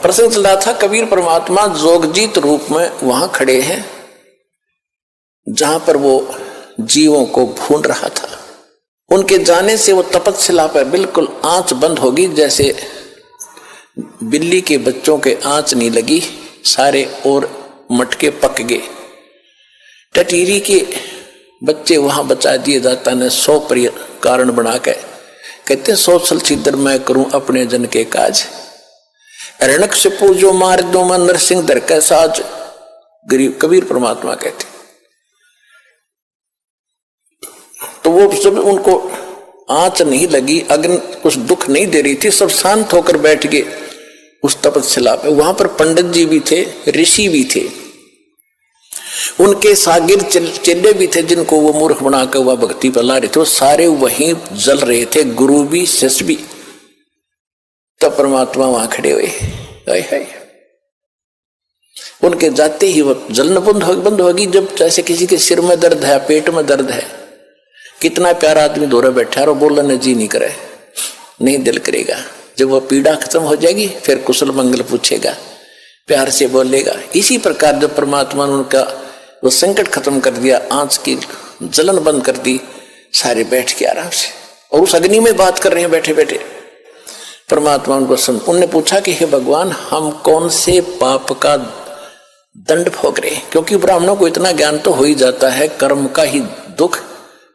प्रसंग चल रहा था, कबीर परमात्मा जोगजीत रूप में वहां खड़े हैं जहां पर वो जीवों को भून रहा था। उनके जाने से वो तपस्या पर बिल्कुल आंच बंद होगी, जैसे बिल्ली के बच्चों के आंच नहीं लगी, सारे और मटके पक गए। टटीरी के बच्चे वहां बचा दिए दाता ने 100 प्रिय कारण बना के, कहते 100 छल छिद्र मैं करूं अपने जन के काज, रणक से पूजो मार दो मैं नरसिंह दर का साज। गरीब कबीर परमात्मा कहते। तो वो सब उनको आंच नहीं लगी, अग्नि कुछ दुख नहीं दे रही थी, सब शांत होकर बैठ गए उस तपस्या पे। वहां पर पंडित जी भी थे, ऋषि भी थे, उनके सागिर चेले भी थे जिनको वो मूर्ख बनाकर वह भक्ति पर ला रहे थे, वो सारे वहीं जल रहे थे, गुरु भी शिष्य भी। तब परमात्मा वहां खड़े हुए, हाय हाय, उनके जाते ही वो जलन बंद होगी। जब जैसे किसी के सिर में दर्द है, पेट में दर्द है, कितना प्यारा आदमी दौरा बैठा है और बोलने जी नहीं करे, नहीं दिल करेगा। जब वह पीड़ा खत्म हो जाएगी फिर कुशल मंगल पूछेगा, प्यार से बोलेगा। इसी प्रकार जब परमात्मा ने उनका वो संकट खत्म कर दिया, आंच की जलन बंद कर दी, सारे बैठ के आराम से और उस अग्नि में बात कर रहे हैं बैठे बैठे। परमात्मा उनको उनने पूछा कि हे भगवान, हम कौन से पाप का दंड भोग रहे हैं? क्योंकि ब्राह्मणों को इतना ज्ञान तो हो ही जाता है, कर्म का ही दुख,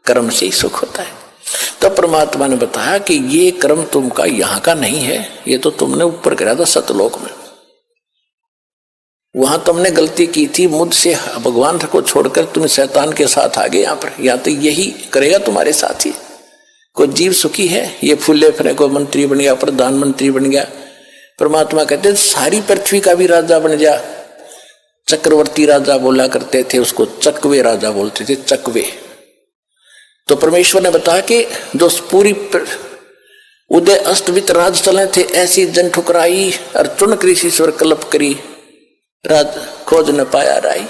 कर्म से ही सुख होता है। तो परमात्मा ने बताया कि ये कर्म तुमका यहाँ का नहीं है, ये तो तुमने ऊपर करा था सतलोक में, वहां तुमने गलती की थी, मुझसे भगवान को छोड़कर तुम शैतान के साथ आ गए यहाँ पर, या तो यही करेगा तुम्हारे साथ ही। कोई जीव सुखी है, ये फूले फले को मंत्री बन गया, प्रधानमंत्री बन गया। परमात्मा कहते सारी पृथ्वी का भी राजा बन जा। चक्रवर्ती राजा बोला करते थे, उसको चकवे राजा बोलते थे, चकवे। तो परमेश्वर ने बताया कि जो पूरी उदय अस्तवित राज चले थे, ऐसी जन ठुकराई और चुन कृषि स्वर कल्प करी, राज खोज न पाया राई।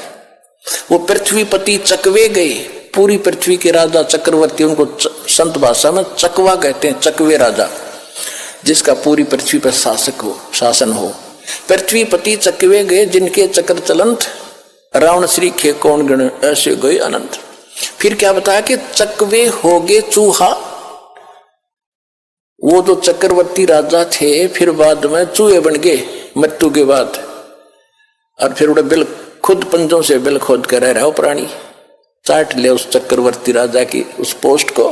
वो पृथ्वीपति चकवे गए, पूरी पृथ्वी के राजा चक्रवर्ती, उनको संत भाषा में चकवा कहते हैं, चकवे राजा, जिसका पूरी पृथ्वी पर शासन हो। पृथ्वीपति चकवे गए, जिनके चक्र चलंत, रावण श्री खे कौन गण, ऐसे गए अनंत। फिर क्या बताया कि चकवे हो गए चूहा। वो जो चक्रवर्ती राजा थे फिर बाद में चूहे बन गए मृत्यु के बाद, और फिर उड़े बिल खुद पंजों से बिल खोद कर रह रहा हो प्राणी, चाट ले उस चक्रवर्ती राजा की उस पोस्ट को।